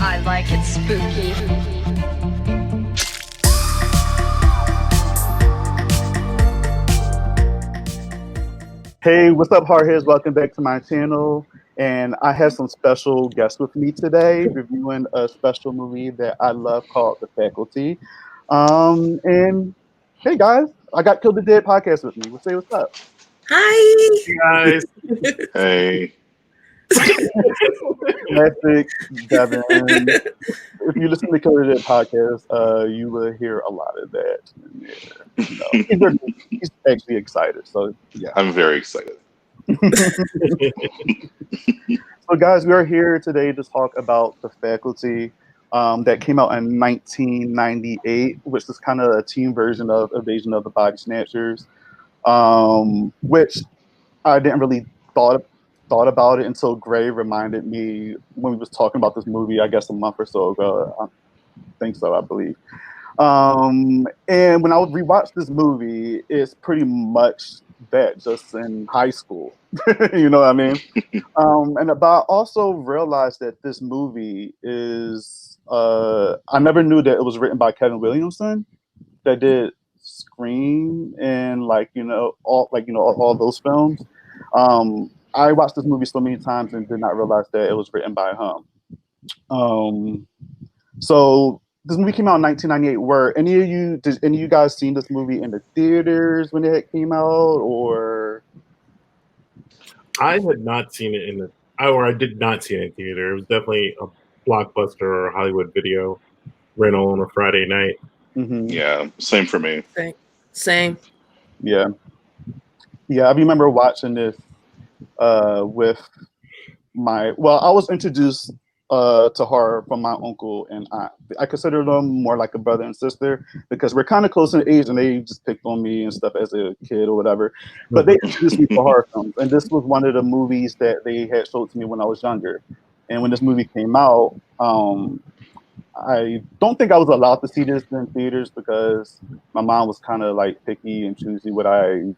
I like it spooky. Hey, what's up, hardheads? Welcome back to my channel. And I have some special guests with me today, reviewing a special movie that I love called The Faculty. And hey, guys, I got Kill the Dead podcast with me. We'll say what's up. Hi. Hey guys. Hey. Classic Devin. If you listen to Kill the Dead podcast, you will hear a lot of that in there. You know, he's actually excited. So yeah, I'm very excited. So guys, we are here today to talk about The Faculty that came out in 1998, which is kind of a teen version of Invasion of the Body Snatchers, which I didn't really thought about it until Grae reminded me when we was talking about this movie, I guess a month or so ago. I think so, I believe. And when I would rewatch this movie, it's pretty much that, just in high school. You know what I mean? But I also realized that this movie is I never knew that it was written by Kevin Williamson, that did Scream and all those films. I watched this movie so many times and did not realize that it was written by him. So this movie came out in 1998. Did any of you guys seen this movie in the theaters when it came out, or? I had not seen it I did not see it in theater. It was definitely a Blockbuster or Hollywood Video rental on a Friday night. Mm-hmm. Yeah, same for me. Same. Yeah. I remember watching this with I was introduced to horror from my uncle and aunt. I consider them more like a brother and sister because we're kind of close in age and they just picked on me and stuff as a kid or whatever. But they introduced me to horror films, and this was one of the movies that they had showed to me when I was younger. And when this movie came out, I don't think I was allowed to see this in theaters because my mom was kind of like picky and choosy what I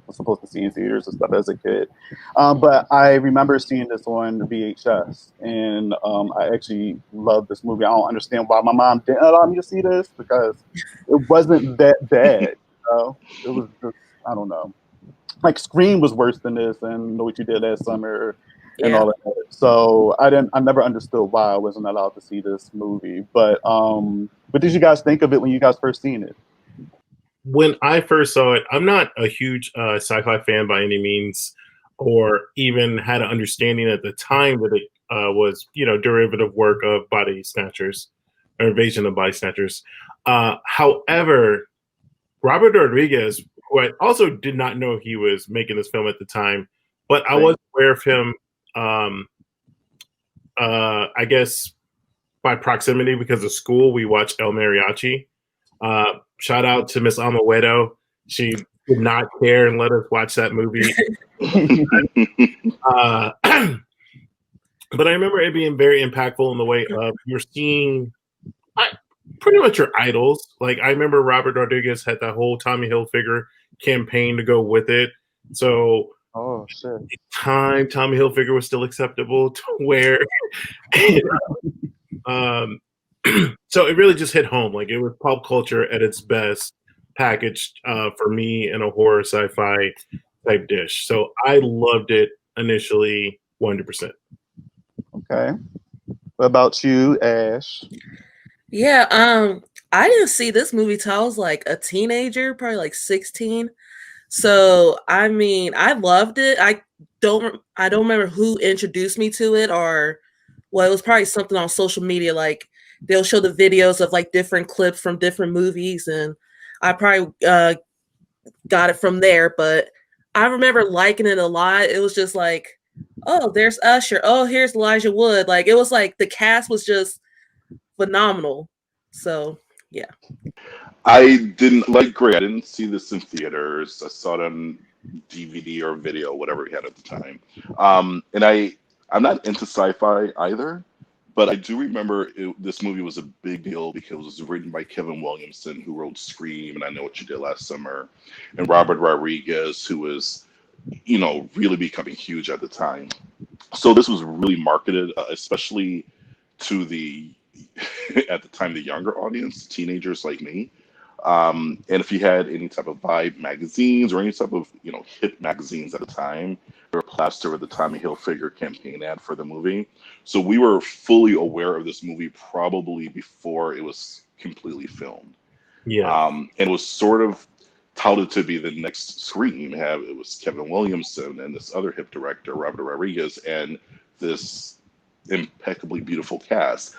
was supposed to see in theaters and stuff as a kid. But I remember seeing this on VHS, and I actually loved this movie. I don't understand why my mom didn't allow me to see this because it wasn't that bad. It was just, I don't know. Like Scream was worse than this, and Know What You Did Last Summer, and all that. So I never understood why I wasn't allowed to see this movie. But what did you guys think of it when you guys first seen it? When I first saw it, I'm not a huge sci-fi fan by any means, or even had an understanding at the time that it was, derivative work of Body Snatchers or Invasion of Body Snatchers. However, Robert Rodriguez, who I also did not know he was making this film at the time, but I was aware of him, I guess, by proximity because of school. We watched El Mariachi. Shout out to Miss Amawedo. She did not care and let us watch that movie. But I remember it being very impactful in the way of you're seeing pretty much your idols. Like I remember Robert Rodriguez had that whole Tommy Hilfiger campaign to go with it. So oh shit, at the time Tommy Hilfiger was still acceptable to wear. So it really just hit home. Like it was pop culture at its best, packaged for me in a horror sci-fi type dish. So I loved it initially, 100%. Okay. What about you, Ash? Yeah, I didn't see this movie till I was like a teenager, probably like 16. So I mean, I loved it. I don't remember who introduced me to it, or it was probably something on social media. Like they'll show the videos of like different clips from different movies, and I probably got it from there. But I remember liking it a lot. It was just like, oh, there's Usher. Oh, here's Elijah Wood. Like it was like the cast was just phenomenal. So yeah. I didn't like Grae. I didn't see this in theaters. I saw it on DVD or video, whatever we had at the time. And I'm not into sci-fi either, but I do remember this movie was a big deal because it was written by Kevin Williamson, who wrote Scream and I Know What You Did Last Summer, and Robert Rodriguez, who was, really becoming huge at the time. So this was really marketed, especially to the at the time the younger audience, teenagers like me. And if you had any type of Vibe magazines or any type of hit magazines at the time, they were plastered with the Tommy Hilfiger campaign ad for the movie. So we were fully aware of this movie probably before it was completely filmed. Yeah. And it was sort of touted to be the next Scream. It was Kevin Williamson and this other hip director, Robert Rodriguez, and this impeccably beautiful cast,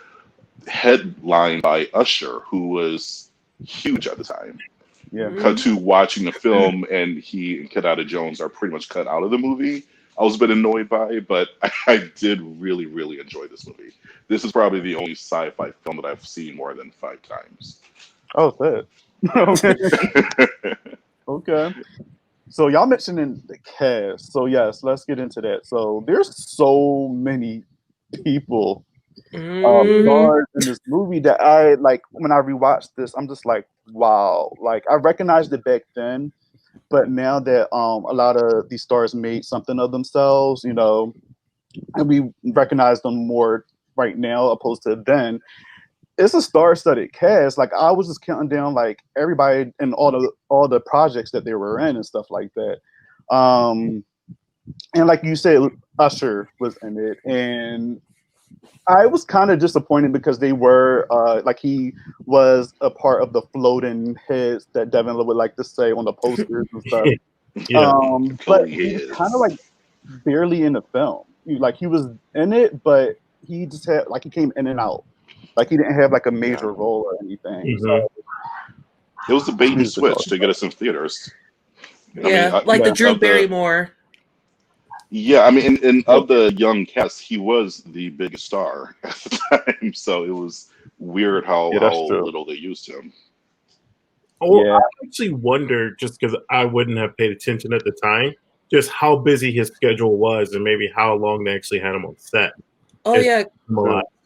headlined by Usher, who was huge at the time. Yeah. Cut to watching the film, and he and Kenyatta Jones are pretty much cut out of the movie. I was a bit annoyed by it, but I did really, really enjoy this movie. This is probably the only sci-fi film that I've seen more than 5 times. Oh, that. Okay. Okay. So y'all mentioning the cast. So yes, let's get into that. So there's so many people stars in this movie that I like. When I rewatched this, I'm just like, wow. Like I recognized it back then, but now that a lot of these stars made something of themselves, and we recognize them more right now opposed to then. It's a star-studded cast. Like I was just counting down like everybody and all the projects that they were in and stuff like that. And like you said, Usher was in it, and I was kind of disappointed because they were like he was a part of the floating heads that Devin would like to say on the posters and stuff. But he was kind of like barely in the film. He was in it, but he just had like he came in and out. Like he didn't have like a major role or anything. So it was the bait and switch to get us in theaters. Yeah, the Drew Barrymore. Yeah, I mean, and of the young cast, he was the biggest star at the time. So it was weird how little they used him. Oh, yeah. I actually wonder, just because I wouldn't have paid attention at the time, just how busy his schedule was and maybe how long they actually had him on set. Oh, yeah.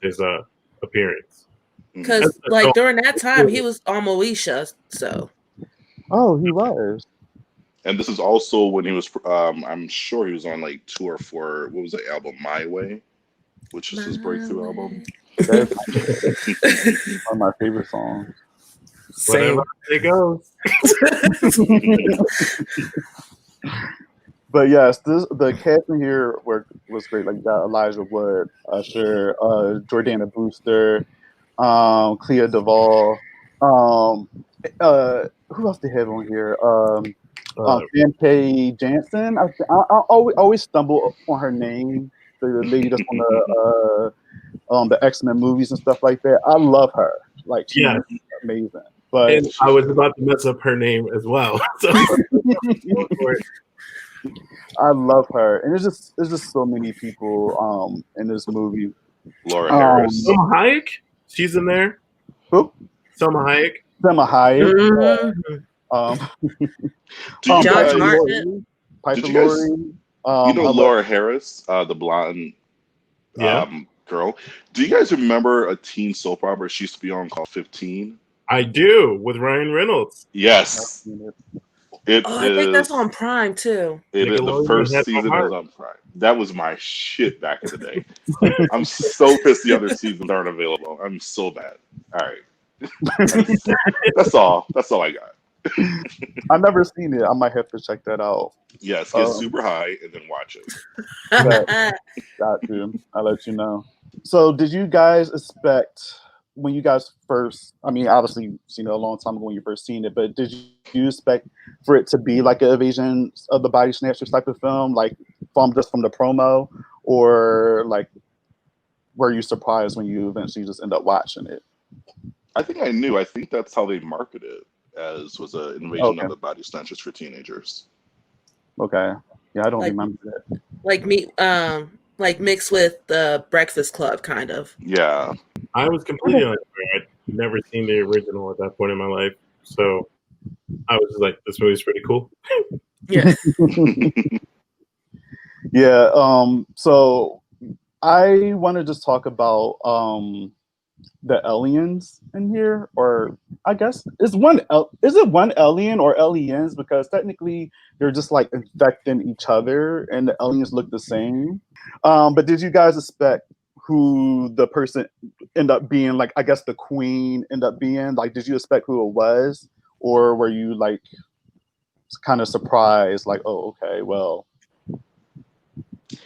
His appearance. Because, during that time, he was on Moesha, so. Oh, he was. And this is also when he was, I'm sure he was on tour for, what was the album, My Way, which is his breakthrough album. That's one of my favorite songs. Whatever it goes. But yes, the casting here was great. Like that Elijah Wood, Usher, Jordana Brewster, Clea Duvall. Who else they have on here? Fante Jansen. I always stumble on her name. The lady that's on the X-Men movies and stuff like that. I love her. Like she's amazing. But and I was about to mess up her name as well. So. I love her, and there's just so many people in this movie. Laura Harris, Selma Hayek, she's in there. Who? Selma Hayek. Selma Hayek. Josh Martin, Piper Laurie. Laura Harris, the blonde girl. Do you guys remember a teen soap opera she used to be on called 15? I do, with Ryan Reynolds. Yes. I think that's on Prime too. The first season is on Prime. That was my shit back in the day. I'm so pissed the other seasons aren't available. I'm so bad. All right. That's all I got. I've never seen it. I might have to check that out. Yes, get super high and then watch it. Got you. I'll let you know. So did you guys expect when you guys first, I mean, obviously you've seen it a long time ago when you first seen it, but did you expect for it to be like an Invasion of the Body Snatchers type of film, like from the promo, or like were you surprised when you eventually just end up watching it? I think I knew. I think that's how they marketed it, as was an Invasion of the Body Snatchers for teenagers. Okay. Yeah, I don't remember that. Like mixed with the Breakfast Club, kind of. Yeah. I was completely unaware. I'd never seen the original at that point in my life. So I was just like, this movie's pretty cool. Yeah. Yeah. So I want to just talk about the aliens in here, or I guess is it one alien or aliens, because technically they're just like infecting each other and the aliens look the same. But did you guys expect who the person ended up being, like, I guess the queen ended up being? Like, did you expect who it was? Or were you, like, kind of surprised, like, oh, okay, well.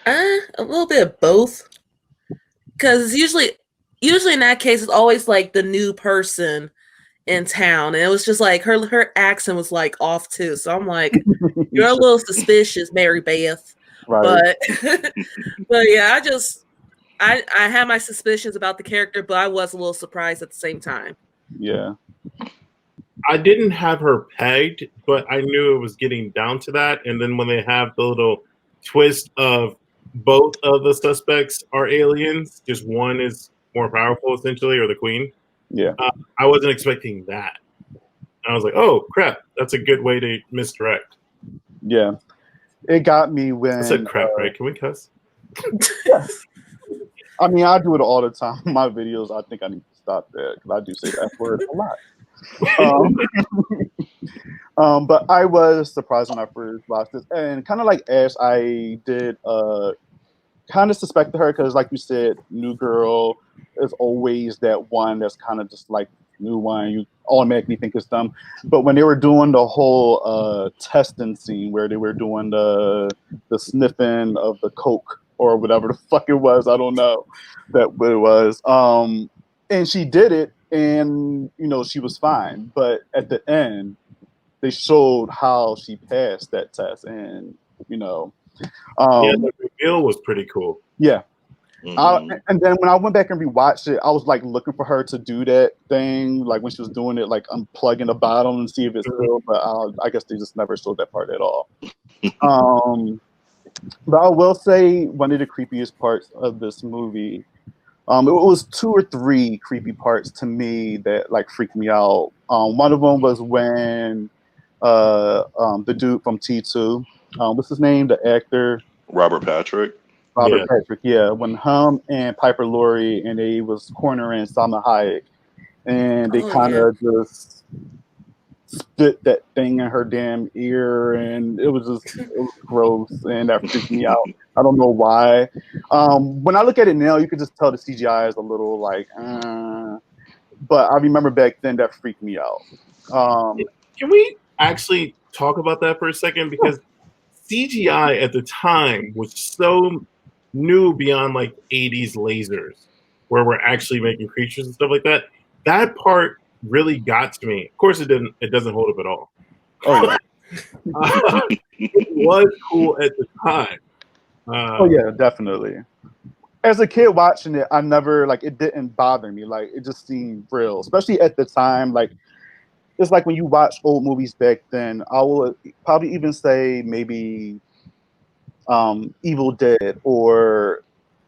A little bit of both. Because usually in that case, it's always, like, the new person in town. And it was just, like, her accent was, like, off, too. So I'm like, you're a little suspicious, Mary Beth. Right. But yeah, I had my suspicions about the character, but I was a little surprised at the same time. Yeah. I didn't have her pegged, but I knew it was getting down to that. And then when they have the little twist of both of the suspects are aliens, just one is more powerful, essentially, or the queen. Yeah. I wasn't expecting that. I was like, oh, crap. That's a good way to misdirect. Yeah. It got me when... I said crap, right? Can we cuss? Yeah. I mean, I do it all the time. My videos, I think I need to stop that because I do say that word a lot. But I was surprised when I first watched this, and kind of like Ash, I did kind of suspected her because, like you said, new girl is always that one that's kind of just like new one. You automatically think it's them. But when they were doing the whole testing scene where they were doing the sniffing of the coke or whatever the fuck it was, I don't know what it was. And she did it, and she was fine. But at the end, they showed how she passed that test, and the reveal was pretty cool. Yeah. Mhm. And then when I went back and rewatched it, I was like looking for her to do that thing, like when she was doing it, like unplugging the bottom and see if it's still. But I guess they just never showed that part at all. But I will say one of the creepiest parts of this movie. It was 2 or 3 creepy parts to me that like freaked me out. One of them was when the dude from T2, what's his name, the actor? Robert Patrick. Robert Patrick, yeah. When him and Piper Laurie and they was cornering Salma Hayek, and they kind of just spit that thing in her damn ear, and it was gross, and that freaked me out. I don't know why. When I look at it now, you can just tell the CGI is a little like, but I remember back then that freaked me out. Can we actually talk about that for a second? Because CGI at the time was so new beyond like 80s lasers, where we're actually making creatures and stuff like that. That part really got to me. Of course, it didn't. It doesn't hold up at all. Oh yeah. It was cool at the time. Oh yeah, definitely. As a kid watching it, I never it didn't bother me. Like it just seemed real, especially at the time. Like it's like when you watch old movies back then. I will probably even say maybe Evil Dead or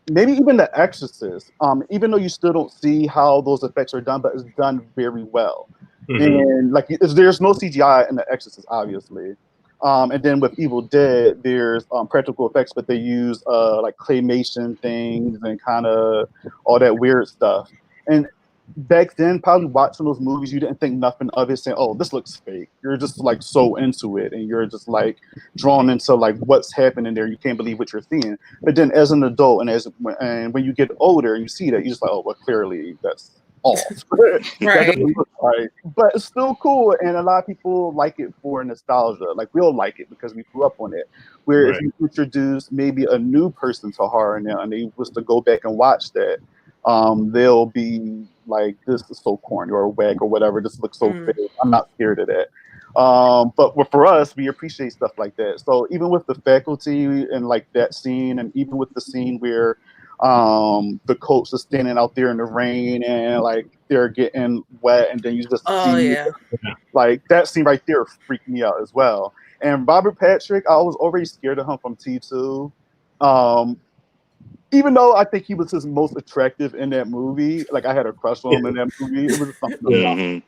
maybe even The Exorcist. Even though you still don't see how those effects are done, but it's done very well. And there's no CGI in The Exorcist, obviously. And then with Evil Dead, there's practical effects, but they use like claymation things and kind of all that weird stuff. And back then, probably watching those movies, you didn't think nothing of it, saying, "Oh, this looks fake." You're just like so into it, and you're just like drawn into like what's happening there. You can't believe what you're seeing. But then, as an adult, and when you get older, and you see that, you're just like, "Oh, well, clearly that's off." Right. That doesn't look right. But it's still cool, and a lot of people like it for nostalgia. Like we'll like it because we grew up on it. Where if you introduce maybe a new person to horror now, and they was to go back and watch that, they'll be like, "This is so corny or whack or whatever. This looks so fake. I'm not scared of that." But for us, we appreciate stuff like that. So even with the faculty and like that scene, and even with the scene where the coach is standing out there in the rain and like they're getting wet, and then you just see like that scene right there freaked me out as well. And Robert Patrick, I was already scared of him from T2. Even though I think he was his most attractive in that movie, like I had a crush on him in that movie. It was something about him.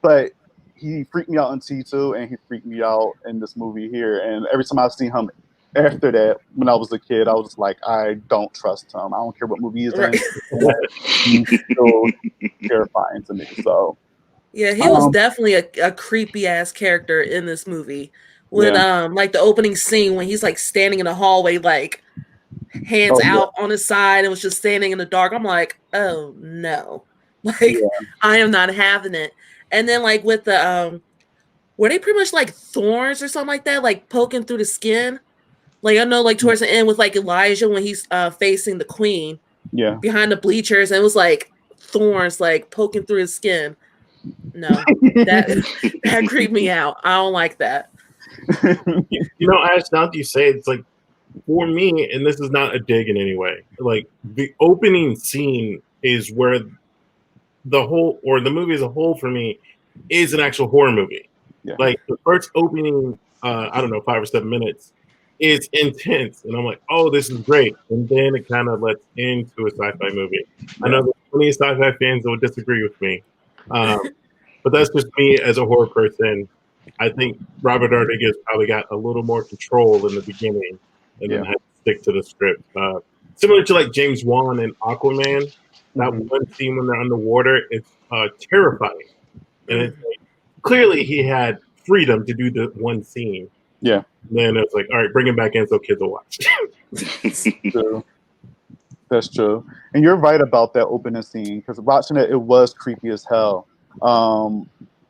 But he freaked me out in T2, and he freaked me out in this movie here. And every time I've seen him after that, when I was a kid, I was just like, I don't trust him. I don't care what movie he's in. He's still terrifying to me. So yeah, he was definitely a creepy ass character in this movie. When like the opening scene when he's like standing in the hallway, like hands Oh yeah, out on his side and was just standing in the dark. I'm like, oh no. Like yeah, I am not having it. And then like with the were they pretty much like thorns or something like that, like poking through the skin? Like I know like towards the end with like Elijah when he's facing the queen yeah. behind the bleachers and it was like thorns like poking through his skin. No. That that creeped me out. I don't like that. Ash, now that you say it, it's like for me, and this is not a dig in any way. Like the opening scene is where the movie as a whole for me is an actual horror movie. Yeah. Like the first opening, I don't know, 5 or 7 minutes is intense, and I'm like, oh, this is great, and then it kind of lets into a sci-fi movie. I know there's plenty of sci-fi fans that would disagree with me, but that's just me as a horror person. I think Robert Rodriguez probably got a little more control in the beginning, and then had to stick to the script. Similar to like James Wan and Aquaman, that one scene when they're underwater, it's terrifying, and it's like, clearly he had freedom to do the one scene. Yeah. And then it's like, all right, bring him back in so kids will watch. True. That's true. And you're right about that opening scene because watching it was creepy as hell.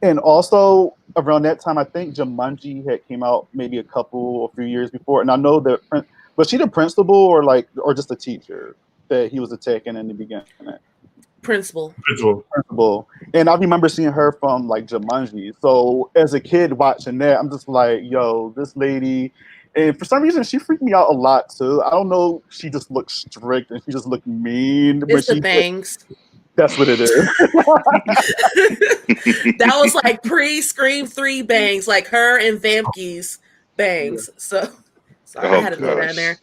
And also around that time, I think Jumanji had came out maybe a few years before. And I know that, was she the principal or just a teacher that he was attacking in the beginning? Principal. And I remember seeing her from like Jumanji. So as a kid watching that, I'm just like, yo, this lady. And for some reason, she freaked me out a lot too. I don't know. She just looked strict and she just looked mean. It's the bangs. That's what it is. That was like pre-Scream 3 bangs, like her and Vampke's bangs. So sorry, I had to throw that in there.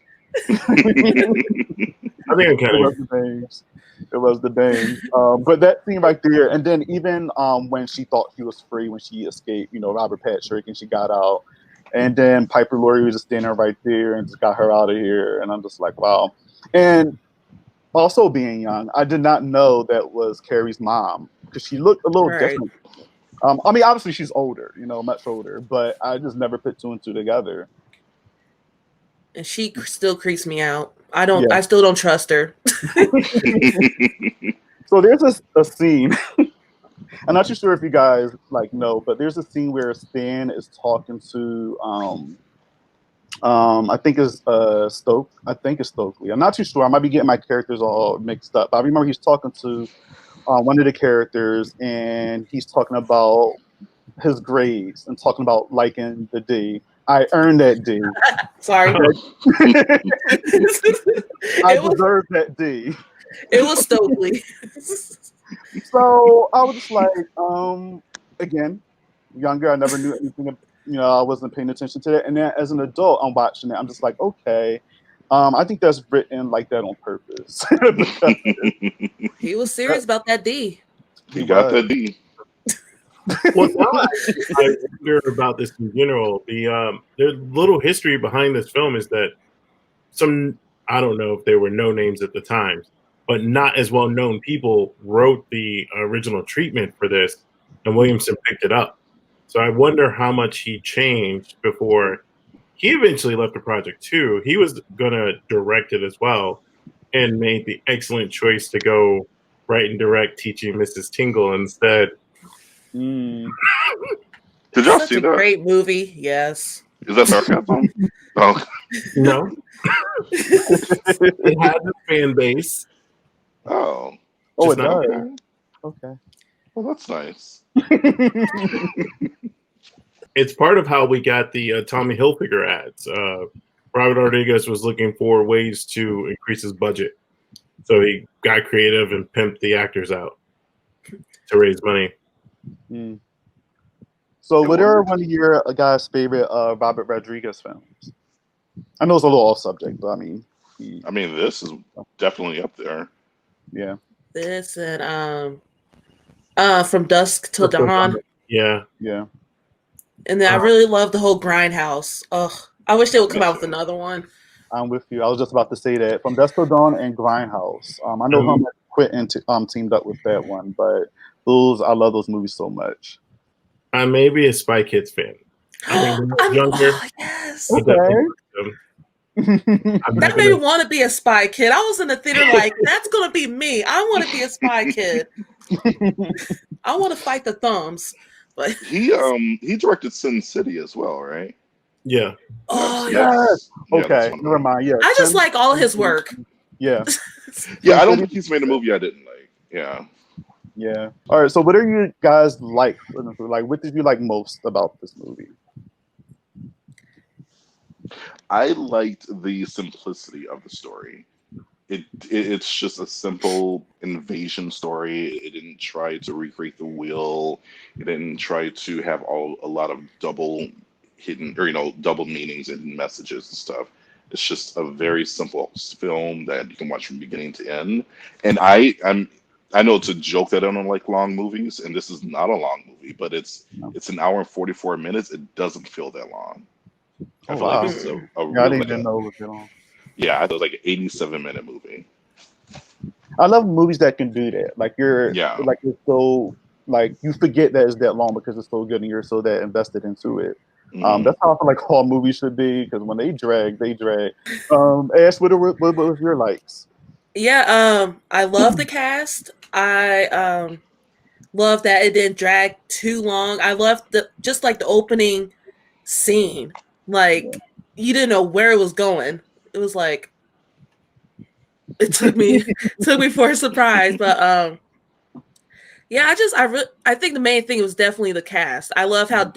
I think it was the bangs. But that scene right there, and then even when she thought she was free, when she escaped, Robert Patrick, and she got out, and then Piper Laurie was just standing right there and just got her out of here, and I'm just like, wow. And also being young, I did not know that was Carrie's mom because she looked a little different. I mean, obviously she's older, much older, but I just never put two and two together. And she still creeps me out. I still don't trust her. So there's a scene. I'm not too sure if you guys know, but there's a scene where Stan is talking to I think it's Stokely. I'm not too sure. I might be getting my characters all mixed up. But I remember he's talking to one of the characters, and he's talking about his grades and talking about liking the D. I earned that D. Sorry. I deserve that D. It was Stokely. So I was just like, again, younger, I never knew anything. I wasn't paying attention to that. And then as an adult, I'm watching it. I'm just like, okay, I think that's written like that on purpose. He was serious about that D. He got that D. Well, now I wonder about this in general. The little history behind this film is that I don't know if there were no names at the time, but not as well known people wrote the original treatment for this, and Williamson picked it up. So I wonder how much he changed before he eventually left the project too. He was gonna direct it as well, and made the excellent choice to go write and direct Teaching Mrs. Tingle instead. Did y'all see that? Great movie, yes. Is that sarcasm? Oh. No. It has a fan base. Oh. It does. Okay. Well, that's nice. It's part of how we got the Tommy Hilfiger ads. Robert Rodriguez was looking for ways to increase his budget. So he got creative and pimped the actors out to raise money. Mm. So what are one of your guys' favorite Robert Rodriguez films? I know it's a little off subject, but I mean, this is definitely up there. Yeah. This and From Dusk Till Dawn. Yeah. Yeah. And then I really love the whole Grindhouse. Ugh. I wish they would come out with another one. I'm with you. I was just about to say that. From Dusk Till Dawn and Grindhouse. I know how much Quentin teamed up with that one, but I love those movies so much. I may be a Spy Kids fan. I think when I was younger. Yes. Okay. That made me want to be a spy kid. I was in the theater like, that's gonna be me. I want to be a spy kid. I want to fight the thumbs. But he directed Sin City as well, right? Yeah. oh So yeah. that's Okay, one of never them. mind. Yeah, I just like all his work. Yeah, Yeah, I don't City. think he's made a movie I didn't like. Yeah. Yeah. All right. So, what are you guys like? Like, what did you like most about this movie? I liked the simplicity of the story. It's just a simple invasion story. It didn't try to recreate the wheel. It didn't try to have a lot of double hidden or double meanings and messages and stuff. It's just a very simple film that you can watch from beginning to end. And I know it's a joke that I don't like long movies, and this is not a long movie, but it's an hour and 44 minutes. It doesn't feel that long. I Oh feel like wow! this is a Yeah, I real didn't like even a know it was that long. yeah, I thought it was like an 87-minute movie. I love movies that can do that. Like Yeah. it's so like you forget that it's that long because it's so good and you're so that invested into it. Mhm. That's how I feel like all movies should be because when they drag, they drag. Ash, what was your likes? Yeah, I love the cast. I love that it didn't drag too long. I loved the just like the opening scene. Like you didn't know where it was going. It was like it took me for a surprise. But yeah, I think the main thing was definitely the cast. I love how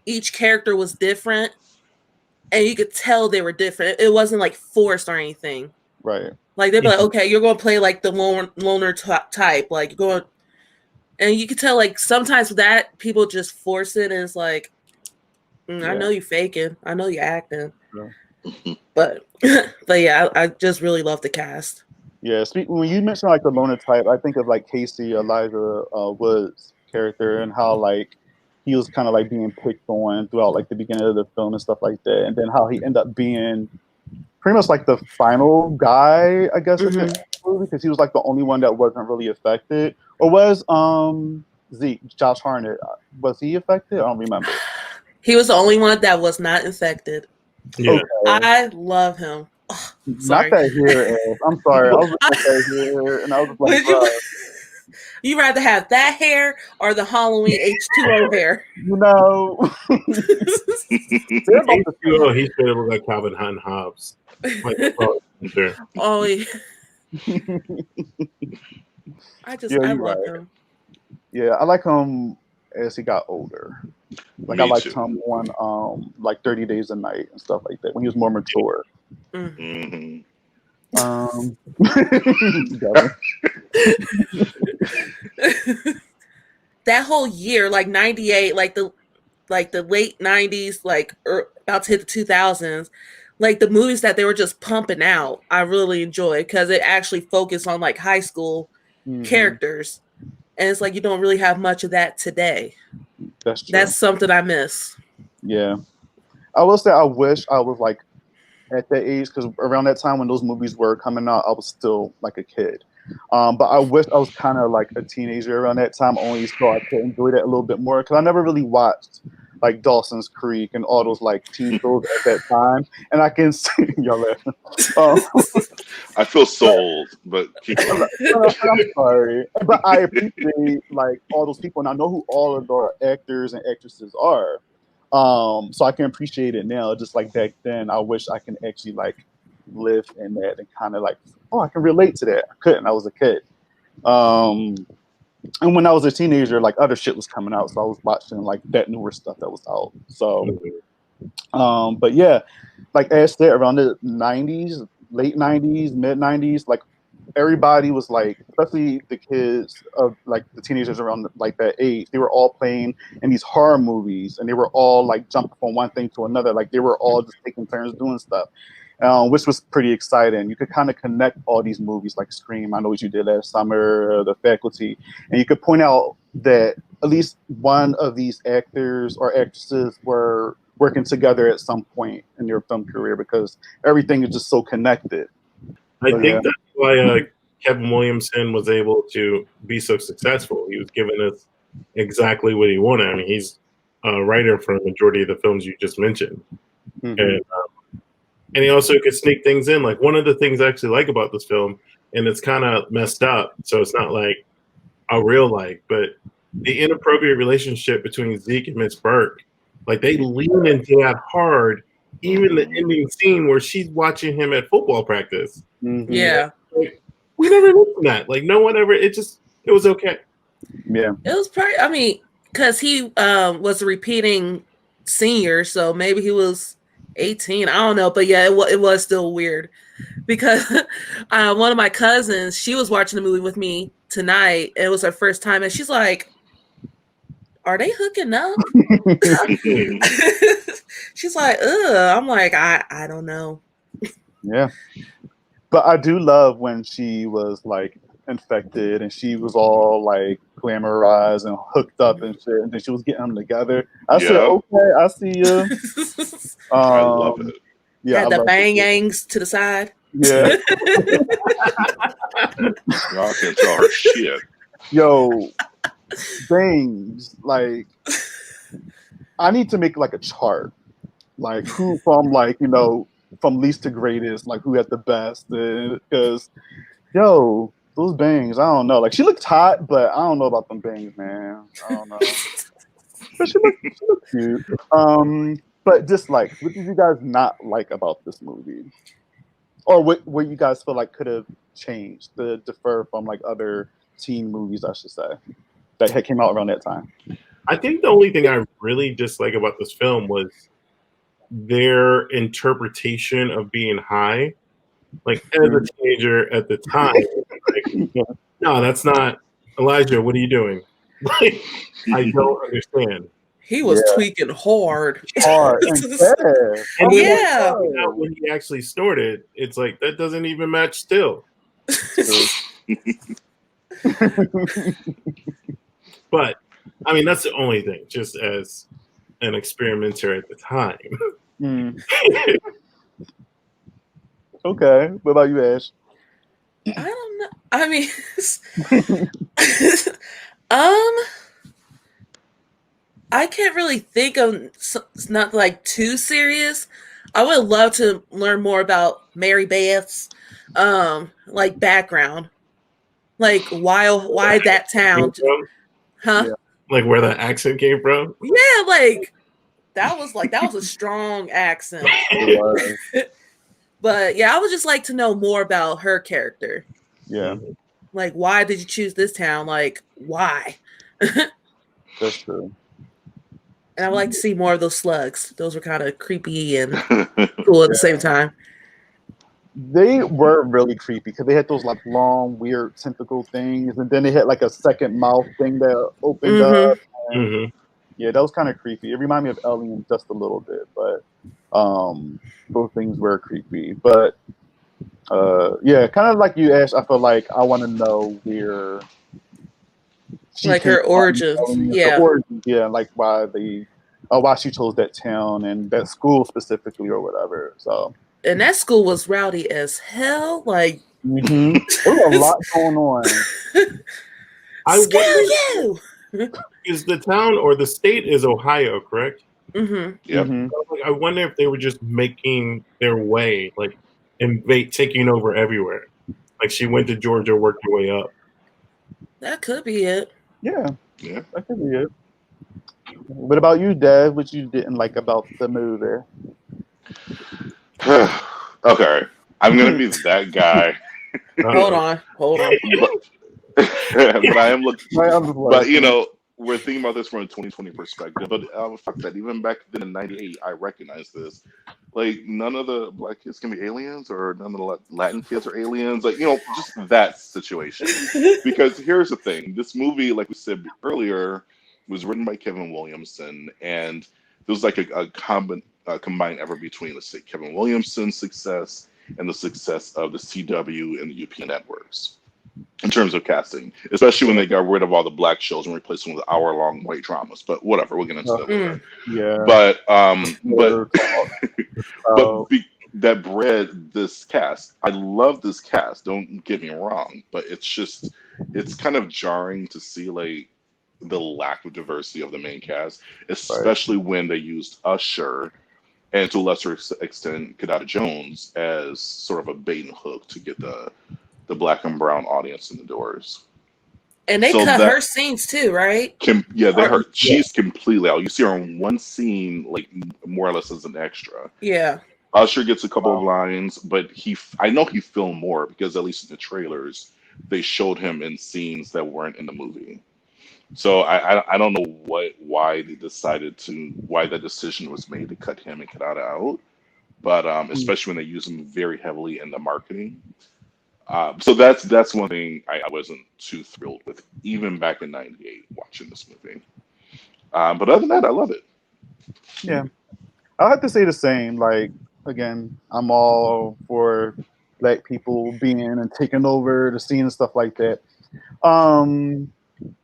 each character was different, and you could tell they were different. It wasn't like forced or anything. Right. Like they'd be like, okay, you're going to play like the loner type, like you're going, and you could tell like sometimes with that people just force it, and it's like, I know you faking, I know you acting, Yeah. but but yeah, I just really love the cast. Yeah, when you mention like the loner type, I think of like Casey Elijah Wood's character and how like he was kind of like being picked on throughout like the beginning of the film and stuff like that, and then how he ended up being pretty much like the final guy, I guess, at the end of the movie because he was like the only one that wasn't really affected. Or was Zeke Josh Hartnett? Was he affected? I don't remember. He was the only one that was not infected. Yeah. Okay. I love him. Oh, Not sorry. that hair ass. I'm sorry. I was looking at that hair and I was just like, Would you rather have that hair or the Halloween H2O hair? you know, they're about the same. H2O, he's going to look like Calvin Hunt Hobbs. Like, Oh yeah. Yeah, I you're love right. him. Yeah, I like him as he got older. Like I Me liked too. him on like 30 Days a Night and stuff like that when he was more mature. Hmm. Devin. That whole year, like 98, like the late 90s, like about to hit the 2000s, like the movies that they were just pumping out, I really enjoyed because it actually focused on like high school characters. And it's like you don't really have much of that today. That's true. That's something I miss. Yeah. I will say I wish I was like at that age because around that time when those movies were coming out, I was still like a kid. But I wish I was kind of like a teenager around that time, only so I could enjoy that a little bit more because I never really watched like Dawson's Creek and all those like teen shows at that time. And I can see y'all laughing. I feel so old, but keep going. I'm sorry, but I appreciate like all those people, and I know who all of the actors and actresses are. So I can appreciate it now. Just like back then, I wish I can actually like live in that and kind of like, oh, I can relate to that. I couldn't. I was a kid. And when I was a teenager, like other shit was coming out, so I was watching like that newer stuff that was out. So, but yeah, like Ash said, around the '90s, late '90s, mid '90s, like everybody was like, especially the kids of like the teenagers around like that age, they were all playing in these horror movies, and they were all like jumping from one thing to another. Like they were all just taking turns doing stuff. Which was pretty exciting. You could kind of connect all these movies like Scream, I Know What You Did Last Summer, The Faculty, and you could point out that at least one of these actors or actresses were working together at some point in their film career because everything is just so connected. I think that's why Kevin Williamson was able to be so successful. He was giving us exactly what he wanted. I mean, he's a writer for a majority of the films you just mentioned. And and he also could sneak things in. Like one of the things I actually like about this film, and it's kind of messed up, so it's not like a real like, but the inappropriate relationship between Zeke and Miss Burke, like they lean into that hard. Even the ending scene where she's watching him at football practice. Mm-hmm. Yeah. Like, we never mentioned that. Like no one ever. It was okay. Yeah. It was probably, I mean, because he was a repeating senior, so maybe he was 18. I don't know, but yeah, it was still weird because one of my cousins, she was watching the movie with me tonight. It was her first time, and she's like, "Are they hooking up?" She's like, "Ugh." I'm like, I don't know. Yeah. But I do love when she was like infected and she was all like glamorized and hooked up and shit, and then she was getting them together. I said, Yeah. okay, I see you. I love it. Yeah, Had I the love bang it. yangs to the side. Yeah. Y'all can't tell her shit. Yo, things like I need to make like a chart, like who from like from least to greatest, like who had the best, because yo, those bangs, I don't know. Like she looked hot, but I don't know about them bangs, man. I don't know. But she looked cute. But just like, what did you guys not like about this movie, or what you guys feel like could have changed to differ from like other teen movies, I should say, that had came out around that time? I think the only thing I really dislike about this film was their interpretation of being high. Like as a teenager at the time, like, no, that's not Elijah. What are you doing? Like, I don't understand. He was tweaking hard. Hard and fast. And then Yeah. when he actually snorted, it's like that doesn't even match still. But I mean, that's the only thing. Just as an experimenter at the time. Okay. What about you, Ash? I don't know. I mean, I can't really think of it's not like too serious. I would love to learn more about Mary Beth's like background. Like why that town? Huh? Yeah. Like where that accent came from? Yeah, like that was a strong accent. But yeah, I would just like to know more about her character. Yeah. Like, why did you choose this town? Like, why? That's true. And I would like to see more of those slugs. Those were kind of creepy and cool at the same time. They were really creepy because they had those like long, weird tentacle things, and then they had like a second mouth thing that opened up. And, yeah, that was kind of creepy. It reminded me of Alien just a little bit, but both things were creepy. But yeah, kind of like you, Ash. I feel like I want to know where she like her origins. Yeah, yeah, like why she chose that town and that school specifically or whatever. So. And that school was rowdy as hell. Like, there was a lot going on. Scare you! Is the town or the state is Ohio, correct? Mm-hmm. Yep. I wonder if they were just making their way, like, and taking over everywhere. Like she went to Georgia, worked her way up. That could be it. Yeah, that could be it. What about you, Dev? What you didn't like about the movie? Okay, I'm gonna be that guy. Hold on. But I am looking. But we're thinking about this from a 2020 perspective. But fuck that. Even back then in '98, I recognized this. Like none of the black kids can be aliens, or none of the Latin kids are aliens. Like just that situation. Because here's the thing: this movie, like we said earlier, was written by Kevin Williamson, and there was like a combined effort between, let's say, Kevin Williamson's success and the success of the CW and the UP networks in terms of casting, especially when they got rid of all the black shows and replaced them with hour-long white dramas. But whatever, we'll get into that later. Yeah. But that bred this cast. I love this cast. Don't get me wrong, but it's kind of jarring to see like the lack of diversity of the main cast, especially when they used Usher and to a lesser extent, Kadada Jones as sort of a bait and hook to get the black and brown audience in the doors. And they So cut that her scenes too, right? yeah, they Or, hurt. She's completely out. You see her in one scene, like more or less as an extra. yeah. Usher gets a couple of lines, but I know he filmed more because at least in the trailers they showed him in scenes that weren't in the movie. So I don't know why that decision was made to cut him and Kadada out, but especially when they use him very heavily in the marketing. So that's one thing I wasn't too thrilled with, even back in '98 watching this movie. But other than that, I love it. Yeah, I have to say the same. Like again, I'm all for black people being and taking over the scene and stuff like that.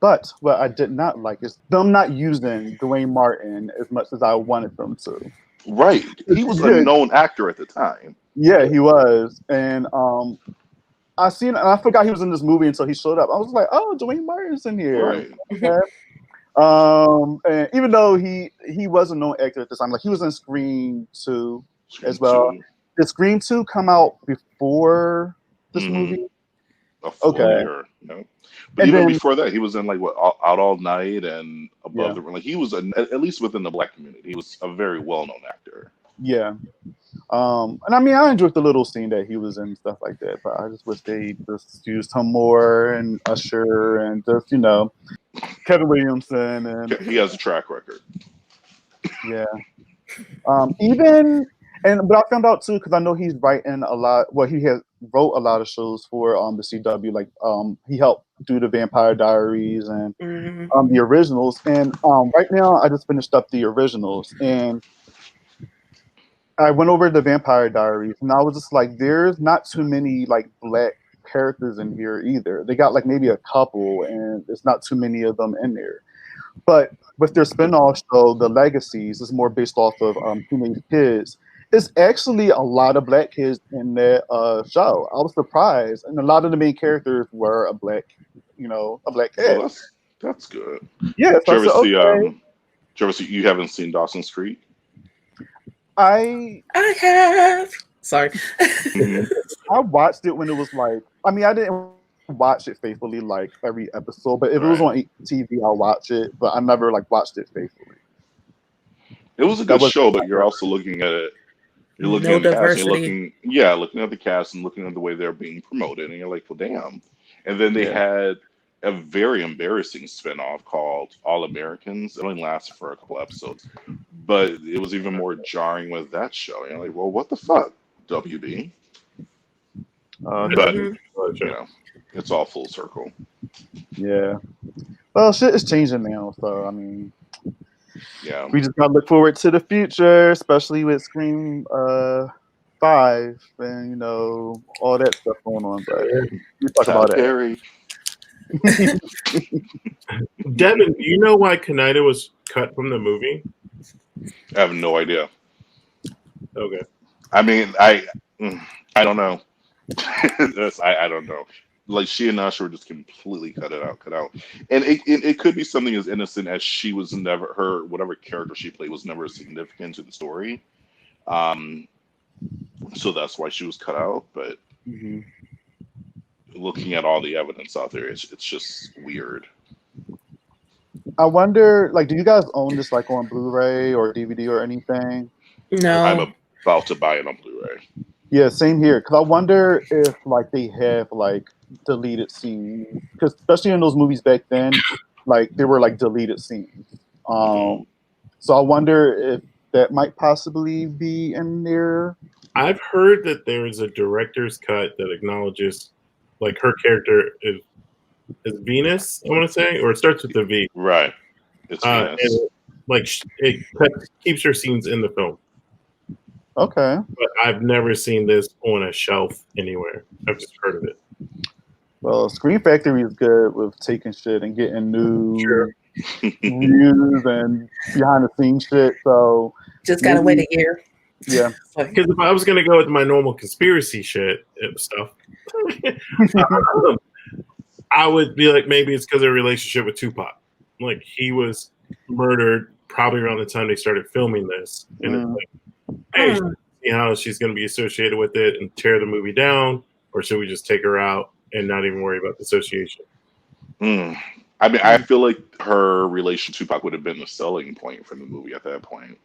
But what I did not like is them not using Dwayne Martin as much as I wanted them to. Right, he was a known actor at the time. Yeah, he was, and I forgot he was in this movie until he showed up. I was like, oh, Dwayne Martin's in here. Right. Okay. And even though he was a known actor at the time, like he was in Scream 2 as well. 2. Did Scream 2 come out before this movie? A full year, But and even then, before that, he was in like Out All Night and Above Yeah. the Like he was at least within the black community, he was a very well known actor. Yeah. And I mean, I enjoyed the little scene that he was in and stuff like that, but I just wish they just used him more and Usher and just, Kevin Williamson and He has a track record. yeah. But I found out too because I know he's writing a lot. Well, he wrote a lot of shows for the CW. Like he helped do the Vampire Diaries and the originals. And right now, I just finished up the originals and I went over the Vampire Diaries, and I was just like, there's not too many like black characters in here either. They got like maybe a couple, and there's not too many of them in there. But with their spinoff show, The Legacies, is more based off of teenage kids. It's actually a lot of black kids in that show. I was surprised, and a lot of the main characters were a black kid. Well, that's good. Yeah, so Did you I said, ever see, you haven't seen Dawson's Creek? I have. Sorry. I watched it when it was like, I mean, I didn't watch it faithfully like every episode, but if it was on TV, I'll watch it, but I never like watched it faithfully. It was a good show, but you're also looking at it. You're looking at the cast, and looking at the cast and looking at the way they're being promoted, and you're like, well, damn. And then they had a very embarrassing spinoff called All Americans. It only lasted for a couple episodes, but it was even more jarring with that show. You're like, well, what the fuck, WB? But it's all full circle. Yeah. Well, shit is changing now, so I mean, yeah, we just gotta look forward to the future, especially with Scream 5 and all that stuff going on. But we talk about that. Devin, do you know why Kaneda was cut from the movie? I have no idea. Okay. I mean, I don't know. I don't know. Like she and Usher were just completely cut out. And it could be something as innocent as she was never whatever character she played was never significant to the story. So that's why she was cut out. But looking at all the evidence out there, it's just weird. I wonder, like, do you guys own this like on Blu-ray or DVD or anything? No. I'm about to buy it on Blu-ray. Yeah, same here. Because I wonder if like they have like deleted scenes, because especially in those movies back then, like they were like deleted scenes. So I wonder if that might possibly be in there. I've heard that there is a director's cut that acknowledges, like, her character is Venus, I want to say, or it starts with the V. Right. It's Venus. And, like, it keeps her scenes in the film. Okay. But I've never seen this on a shelf anywhere. I've just heard of it. Well, Screen Factory is good with taking shit and getting new reviews and behind the scenes shit. So just gotta wait a year. Yeah. Because if I was gonna go with my normal conspiracy shit stuff, I would be like, maybe it's because of a relationship with Tupac. Like he was murdered probably around the time they started filming this, and it's like hey, Hmm. see how she's going to be associated with it and tear the movie down, or should we just take her out and not even worry about the association? Hmm. I mean, I feel like her relation to Tupac would have been the selling point for the movie at that point.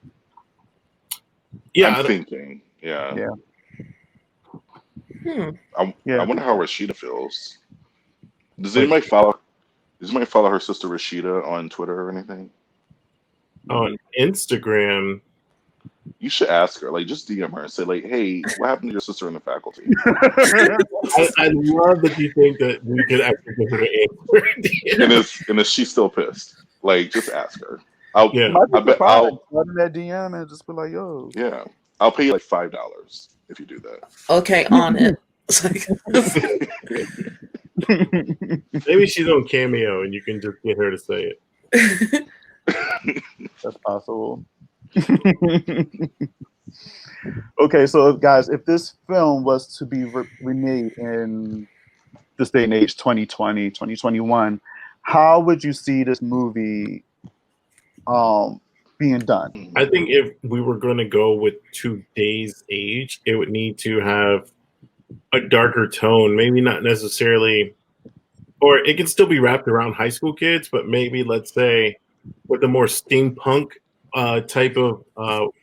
Yeah, I'm thinking. Yeah. Yeah. Hmm. I Yeah. wonder how Rashida feels. Does Like- anybody follow? Does anybody follow her sister Rashida on Twitter or anything? on Instagram. You should ask her. Like, just DM her and say, like, "Hey, what happened to your sister in the faculty?" I love that you think that we could actually give her an answer. And is she still pissed? Like, just ask her. I'll Yeah. Might be I bet surprised. I'll Slide in that DM and just be like, yo. yeah. I'll pay you like $5 if you do that. Okay, on it. It's like, Maybe she's on Cameo and you can just get her to say it. That's possible. Okay, so guys, if this film was to be remade in this day and age, 2020, 2021, how would you see this movie being done? I think if we were going to go with today's age, it would need to have a darker tone. Maybe not necessarily, or it can still be wrapped around high school kids, but maybe let's say with a more steampunk type of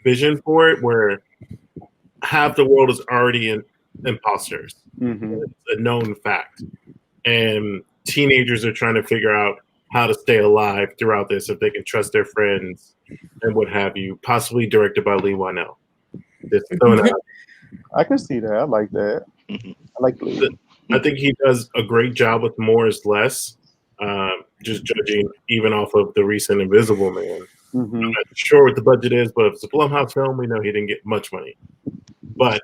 vision for it, where half the world is already imposters. Mm-hmm. It's a known fact, and teenagers are trying to figure out how to stay alive throughout this, if they can trust their friends and what have you. Possibly directed by Lee Wynell. I can see that. I like that. I like Lee. I think he does a great job with more is less. Just judging even off of the recent Invisible Man. Mm-hmm. I'm not sure what the budget is, but if it's a Blumhouse film, we know he didn't get much money. But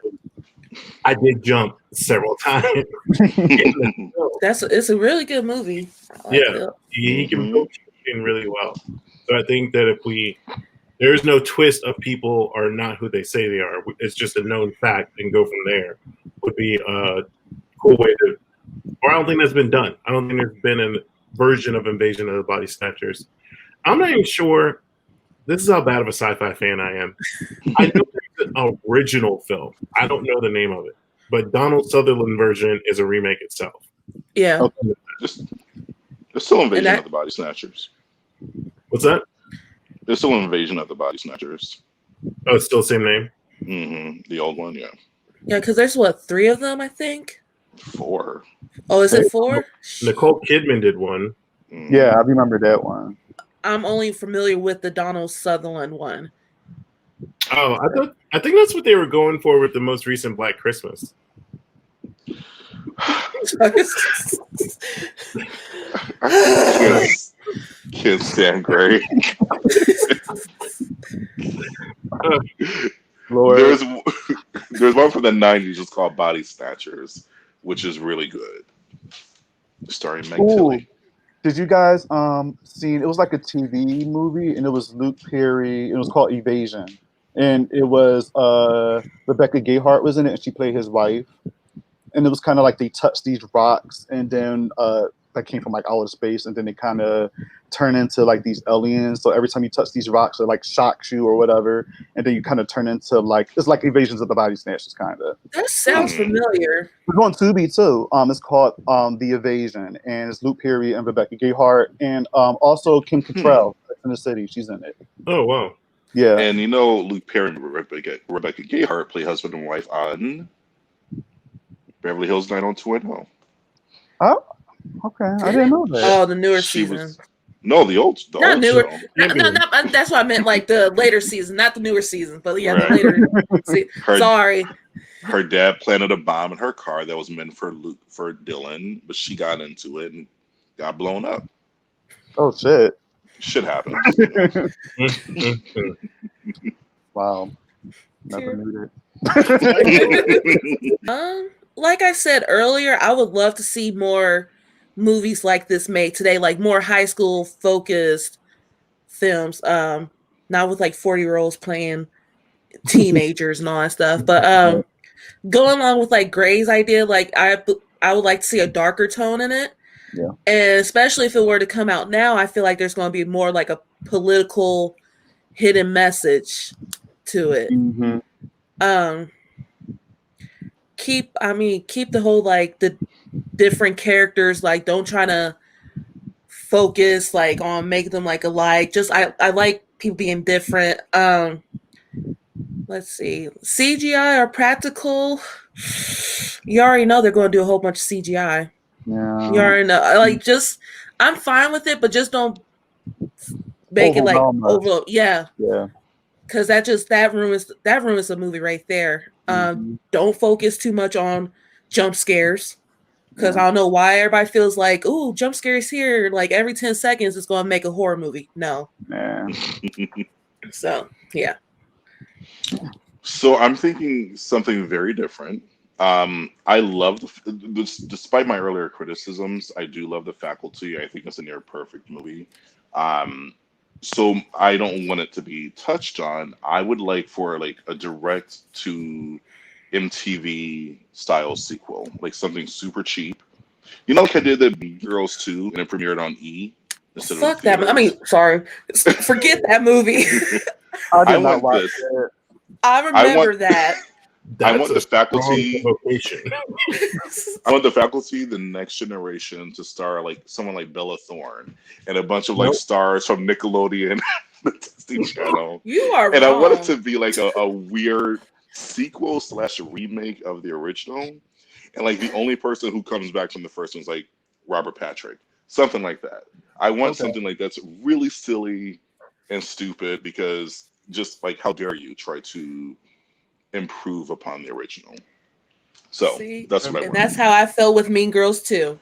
I did jump several times. it's a really good movie. I like Yeah. it. He can coach in really well. So I think that if there is no twist of people are not who they say they are. It's just a known fact, and go from there would be a cool way to. Or I don't think that's been done. I don't think there's been a version of Invasion of the Body Snatchers. I'm not even sure. This is how bad of a sci-fi fan I am. I know there's an original film. I don't know the name of it, but Donald Sutherland version is a remake itself. Yeah. Okay. There's still Invasion of the Body Snatchers. What's that? There's still Invasion of the Body Snatchers. Oh, it's still the same name? Mm-hmm. The old one, yeah. Yeah, because there's what, 3 of them, I think? 4. Oh, is it 4? Nicole Kidman did one. Mm-hmm. Yeah, I remember that one. I'm only familiar with the Donald Sutherland one. Oh, I think that's what they were going for with the most recent Black Christmas. I can't stand Grae. Lord. There's one from the 90s just called Body Snatchers, which is really good. Starring Meg Tilly. Did you guys see? It was like a TV movie, and it was Luke Perry. It was called Evasion, and it was Rebecca Gayheart was in it, and she played his wife. And it was kind of like they touched these rocks, and then that came from like outer space, and then they kind of turn into like these aliens. So every time you touch these rocks, it like shocks you or whatever, and then you kind of turn into like it's like Invasions of the Body Snatchers, kind of. That sounds familiar. It's on Tubi too. It's called The Evasion, and it's Luke Perry and Rebecca Gayheart, and also Kim Cattrall in the city. She's in it. Oh wow! Yeah, And you know, Luke Perry and Rebecca Gayheart play husband and wife on Beverly Hills 90210. Oh, okay. I didn't know that. Oh, the newer season. No, the old Not newer. show. Not, that's what I meant, like the later season, not the newer season, but yeah, Right. the later season. Sorry. Her dad planted a bomb in her car that was meant for Dylan, but she got into it and got blown up. Oh shit! Shit happens. Wow, never knew that. Like I said earlier, I would love to see more movies like this made today, like more high school focused films. Not with like 40-year-olds playing teenagers and all that stuff. But going along with like Grae's idea, like I would like to see a darker tone in it. Yeah. And especially if it were to come out now, I feel like there's going to be more like a political hidden message to it. Mm-hmm. Keep the whole like the different characters, like don't try to focus like on making them like alike. Just I like people being different. Let's see, CGI or practical. You already know they're going to do a whole bunch of CGI. Yeah. You already know. Like, just I'm fine with it, but just don't make it like Overwhelm us. over. Yeah, Yeah. because that ruins the movie right there. Don't focus too much on jump scares. Because I don't know why everybody feels like, ooh, jump scares here. Like every 10 seconds, it's going to make a horror movie. No. Yeah. So, yeah. So I'm thinking something very different. I love, despite my earlier criticisms, I do love The Faculty. I think it's a near perfect movie. So I don't want it to be touched on. I would like for like a direct to MTV style sequel, like something super cheap. You know, like I did the Mean Girls 2 and it premiered on E instead of Fuck that. I mean, sorry. Forget that movie. I I did not want watch this. it. I remember that. I want The Faculty. Vocation. I want The Faculty, The Next Generation, to star like someone like Bella Thorne and a bunch of like stars from Nickelodeon, the Disney Channel. You are and wrong. I want it to be like a weird sequel / remake of the original. And like the only person who comes back from the first one's like Robert Patrick. Something like that. I want something like that's really silly and stupid because just like how dare you try to improve upon the original. So that's what I want. And that's how I felt with Mean Girls 2.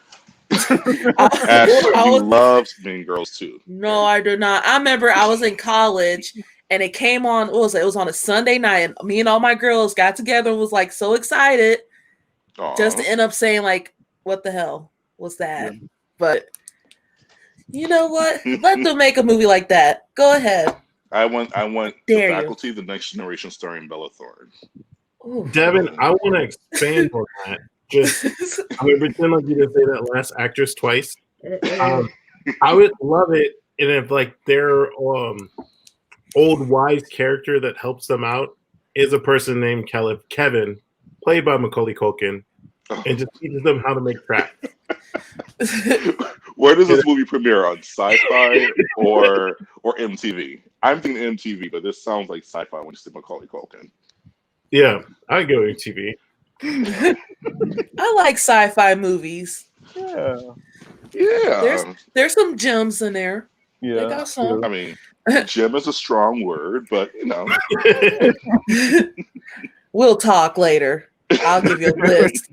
Ashley, you loved Mean Girls 2. No, I did not. I remember I was in college and it came on, it was on a Sunday night, and me and all my girls got together and was like so excited. Aww. Just to end up saying like, what the hell was that? Yeah. But you know what? Let them make a movie like that. Go ahead. I want The Faculty, The Next Generation starring Bella Thorne. Ooh. Devin, I want to expand on that. Just I'm gonna pretend like you didn't say that last actress twice. I would love it, and if like their old wise character that helps them out is a person named Kevin, played by Macaulay Culkin, and just teaches them how to make tracks. Where does this movie premiere on? Sci-Fi or MTV? I'm thinking MTV, but this sounds like Sci-Fi when you say Macaulay Culkin. Yeah, I go MTV. I like sci-fi movies. Yeah. There's some gems in there. Yeah. They got some. I mean, gem is a strong word, but you know. We'll talk later. I'll give you a list.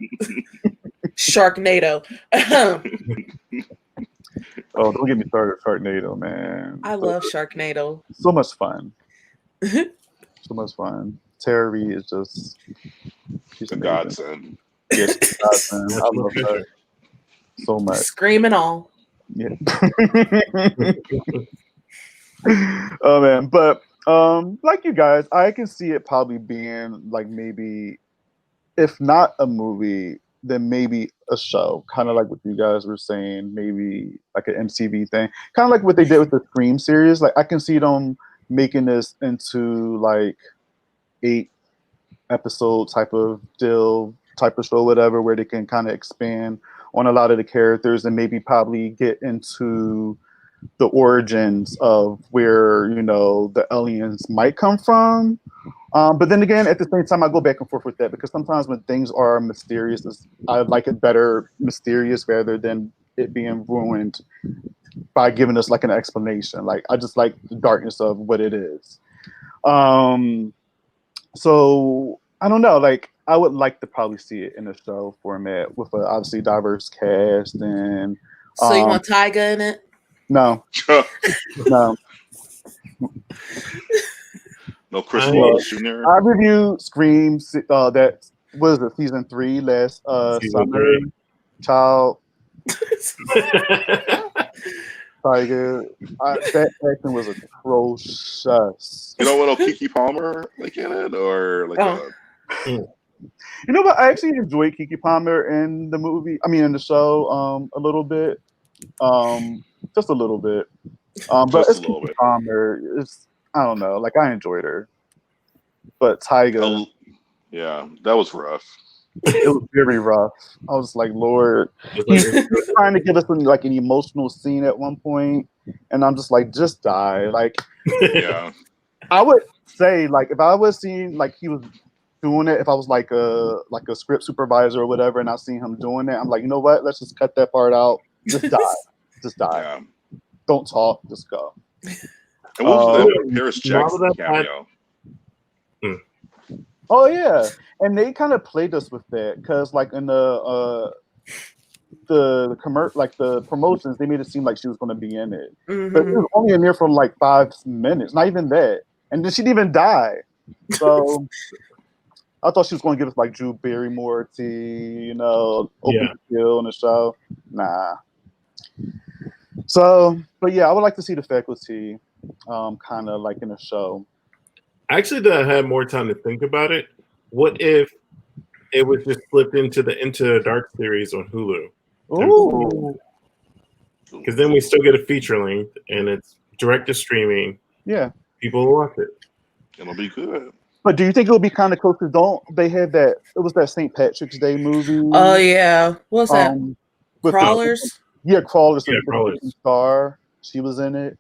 Sharknado. Oh, don't get me started, Sharknado, man. I love Sharknado. So much fun. So much fun. Terry is just she's a godsend. Yes, she's a godsend. I love her so much. Screaming all. Yeah. Oh man, but like you guys, I can see it probably being like maybe, if not a movie, then maybe a show, kind of like what you guys were saying, maybe like an MTV thing, kind of like what they did with the Scream series. Like I can see them making this into like 8-episode type of deal, type of show, whatever, where they can kind of expand on a lot of the characters and maybe probably get into the origins of where, you know, the aliens might come from. But then again, at the same time, I go back and forth with that because sometimes when things are mysterious, I like it better mysterious rather than it being ruined by giving us like an explanation. Like I just like the darkness of what it is. So I don't know. Like I would like to probably see it in a show format with a obviously diverse cast and. So you want Tyga in it? No. No. No Chris Wallace Jr. I reviewed Scream. That was it, season 3 last summer. Child. Tiger. That acting was atrocious. You know what? Keke Palmer like in it, or like You know what? I actually enjoyed Keke Palmer in the movie. I mean, in the show, a little bit. Just a little bit. But it's Keke Palmer. I don't know. Like I enjoyed her. But Tyga, Oh, yeah, that was rough. it was very rough. I was like, Lord, It's he's like, trying to give us like an emotional scene at one point, and I'm just like, just die. Like, Yeah. I would say, like, if I was seeing like he was doing it, if I was like a script supervisor or whatever, and I seen him doing it, I'm like, you know what? Let's just cut that part out. Just die. Just die. Yeah. Don't talk. Just go. And what was that Um, Paris now Jackson that I- cameo? Oh yeah, and they kind of played us with that because like in the like the promotions, they made it seem like she was going to be in it, but she was only in there for like 5 minutes, not even that, and then she didn't even die. So I thought she was going to give us like Drew Barrymore tea, you know, open the kill in the show. Nah. So, but yeah, I would like to see the faculty, kind of like in a show. Actually, that I had more time to think about it. What if it was just flipped into the Dark series on Hulu? Ooh. Because then we still get a feature length, and it's direct to streaming. Yeah. People will watch it. It'll be good. But do you think it would be kind of cool? Because don't they had that? It was that St. Patrick's Day movie. Oh yeah, what's that? With Crawlers. Crawlers. Yeah, Crawlers. Star. She was in it.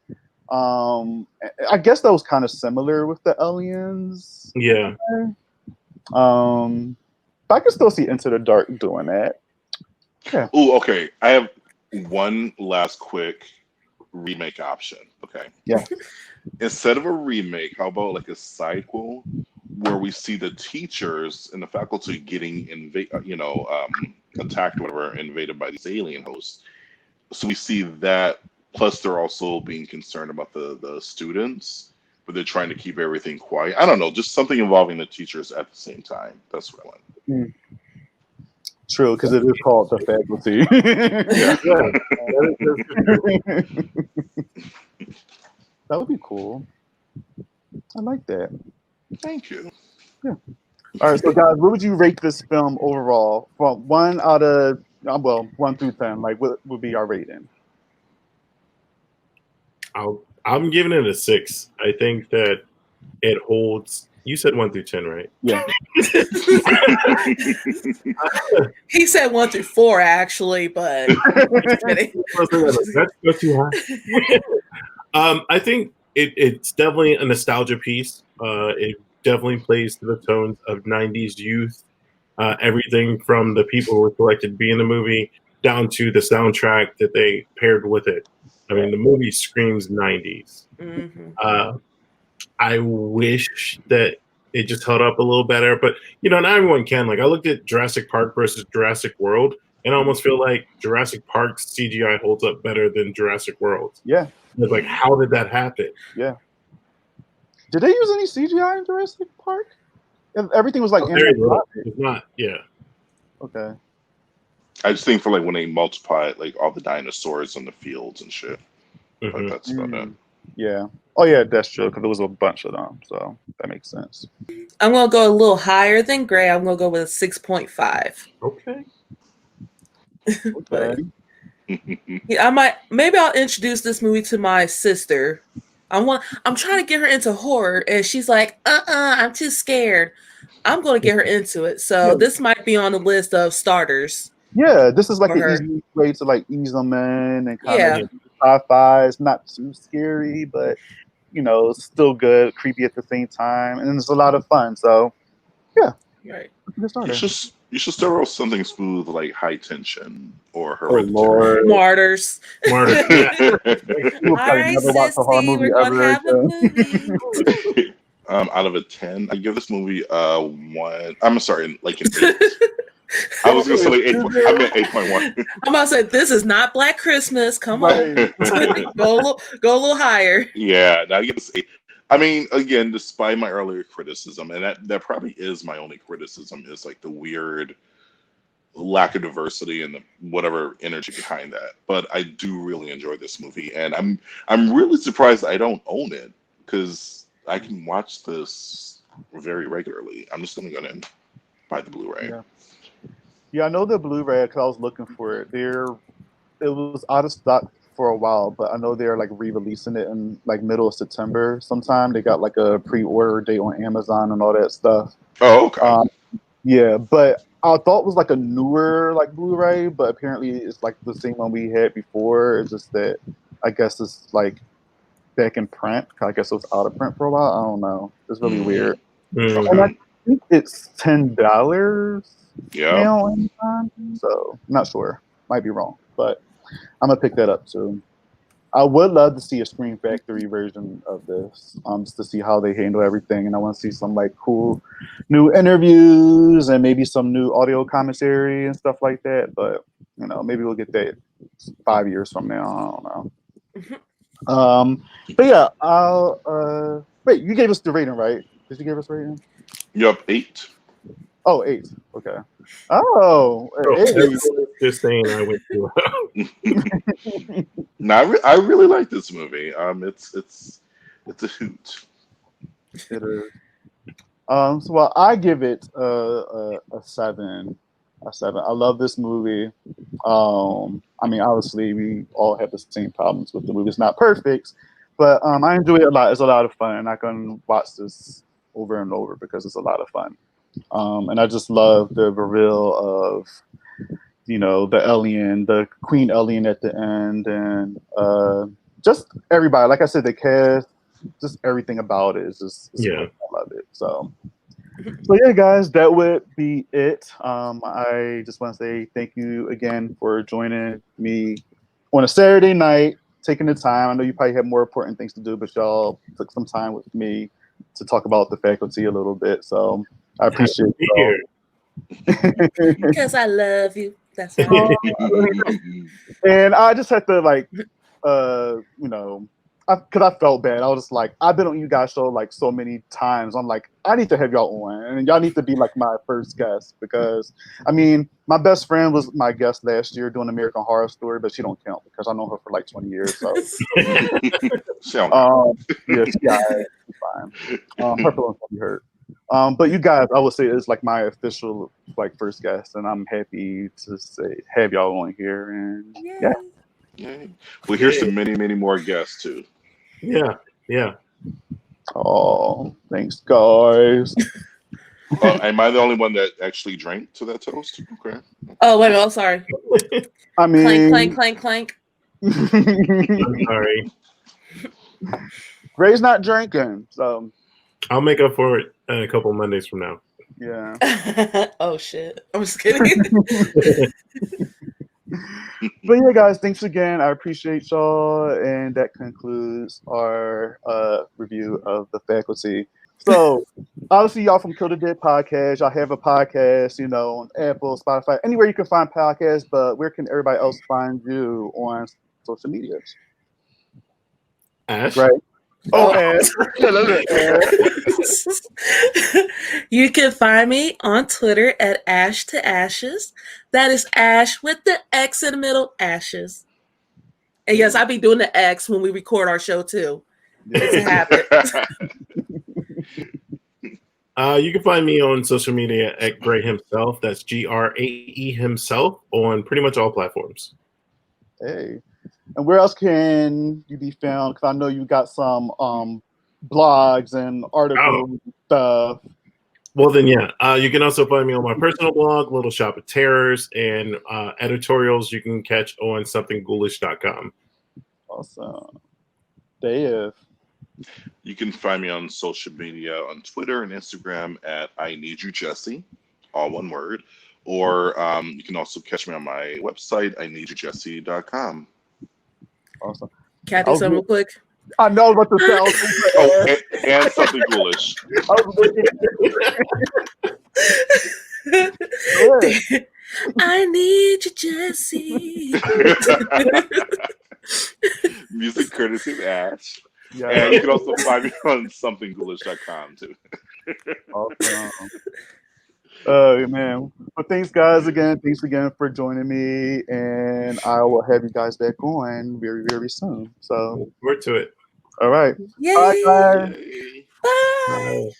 I guess that was kind of similar with the aliens. Yeah. But I can still see Into the Dark doing that. Yeah. Oh, okay. I have one last quick remake option. Okay. Yeah. Instead of a remake, how about like a sequel where we see the teachers and the faculty getting attacked or whatever, invaded by these alien hosts. So we see that, plus they're also being concerned about the students, but they're trying to keep everything quiet. I don't know, just something involving the teachers at the same time. That's what I want. True, because it is called the faculty. That would be cool. I like that. Thank you. Yeah. All right, so guys, what would you rate this film overall? From 1 out of 1 through 10. Like, what would be our rating? I'm giving it a 6. I think that it holds. You said 1 through 10, right? Yeah. He said 1 through 4, actually, but That's too high. I think it's definitely a nostalgia piece. It definitely plays to the tones of 90s youth. Everything from the people who were selected to be in the movie down to the soundtrack that they paired with it. I mean, the movie screams 90s. I wish that it just held up a little better, but not everyone can. Like, I looked at Jurassic Park versus Jurassic World, and I almost feel like Jurassic Park's CGI holds up better than Jurassic World. Yeah. It's like, how did that happen? Yeah. Did they use any CGI in Jurassic Park? Everything was like very little. It's not. Yeah. Okay. I just think for like when they multiply like all the dinosaurs in the fields and shit. But that's about it. Yeah. Oh yeah, that's true, because there was a bunch of them, so that makes sense. I'm gonna go a little higher than Grae. I'm gonna go with a 6.5. Okay. Okay. Yeah, maybe I'll introduce this movie to my sister. I'm trying to get her into horror, and she's like, I'm too scared. I'm gonna get her into it. So this might be on the list of starters. Yeah, this is like For her. an easy way to like ease them in and kind Yeah. of sci-fi. It's not too scary, but it's still good, creepy at the same time, and it's a lot of fun. So, yeah, Right. You should start with something smooth like High Tension or Oh Hereditary. Lord, Martyrs. Smarter. We'll All probably right, never watch a horror sissy, movie we're gonna ever have a again. movie. Out of a 10, I give this movie 1. I'm sorry, like an 8. I was gonna say like 8. I meant 8.1. I'm about to say this is not Black Christmas. Come on, Right. go a little higher. Yeah, now I give this 8. I mean, again, despite my earlier criticism, and that probably is my only criticism, is like the weird lack of diversity and the whatever energy behind that. But I do really enjoy this movie, and I'm really surprised I don't own it, because I can watch this very regularly. I'm just gonna go and buy the Blu-ray. Yeah, I know the Blu-ray because I was looking for it. It was out of stock for a while, but I know they're like re-releasing it in like middle of September sometime. They got like a pre-order date on Amazon and all that stuff. Oh, okay. Yeah, but I thought it was like a newer like Blu-ray, but apparently it's like the same one we had before. It's just that I guess it's like back in print. I guess it was out of print for a while. I don't know. It's really weird. Mm. And I Okay. think it's $10 Yeah. now on Amazon. So not sure. Might be wrong, but I'm gonna pick that up too. I would love to see a Screen Factory version of this, just to see how they handle everything, and I want to see some like cool new interviews and maybe some new audio commentary and stuff like that. But you know, maybe we'll get that 5 years from now. I don't know. But yeah, I'll wait. You gave us the rating, right? Did you give us a rating? Yep. 8. Oh, 8. Okay. Oh, Oh, 8. everyone is just saying I went through. No, I really like this movie. It's a hoot. It is. So well, I give it a 7. A 7. I love this movie. I mean, obviously, we all have the same problems with the movie. It's not perfect, but I enjoy it a lot. It's a lot of fun. I can watch this over and over because it's a lot of fun. And I just love the reveal of, you know, the Queen Alien at the end, and just everybody. Like I said, the cast, just everything about it is just Yeah. great. I love it. So yeah, guys, that would be it. I just want to say thank you again for joining me on a Saturday night, taking the time. I know you probably have more important things to do, but y'all took some time with me to talk about the faculty a little bit. So I appreciate Be y'all. here. Because I love you. That's why. And I just had to like, you know, because I felt bad. I was just like, I've been on you guys' show like so many times. I'm like, I need to have y'all on, and y'all need to be like my first guest because I mean, my best friend was my guest last year doing American Horror Story, but she don't count because I know her for like 20 years. So, yeah, she's fine. Her feelings will be hurt. But you guys, I would say is like my official like first guest, and I'm happy to say have y'all on here, and yeah. Yay. Well, here's to many, many more guests too. Yeah. Oh, thanks, guys. Am I the only one that actually drank to that toast? Okay. Oh, wait a minute. Oh, sorry. I mean, Clank, clank, clank, clank. I'm sorry. Grae's not drinking, so I'll make up for it a couple Mondays from now. yeah. Oh, shit. I'm just kidding. But yeah, guys, thanks again. I appreciate y'all, and that concludes our review of the faculty. So, obviously, y'all from Kill the Dead podcast, y'all have a podcast, you know, on Apple, Spotify, anywhere you can find podcasts. But where can everybody else find you on social media? Ash? Right. Oh, Ash. You can find me on Twitter at Ash to Ashes. That is Ash with the X in the middle, Ashes. And yes, I be doing the X when we record our show too. It's a habit. You can find me on social media at Grae himself. That's Grae himself on pretty much all platforms. Hey. And where else can you be found? Because I know you got some blogs and articles and stuff. Well, then, yeah. You can also find me on my personal blog, Little Shop of Terrors, and editorials you can catch on somethingghoulish.com. Awesome. Dave. You can find me on social media on Twitter and Instagram at I Need You Jesse, all one word. Or you can also catch me on my website, ineedyouJesse.com. Awesome. Can I do something real quick? I know what the sound. Oh, and something ghoulish. I need you, Jesse. Music courtesy of Ash. Yeah. And you can also find me on somethingghoulish.com too. Awesome. Oh man. Well, thanks guys again. Thanks again for joining me, and I will have you guys back on very, very soon. So Look forward to it. all right. Yay. Bye guys. Yay. Bye. Bye.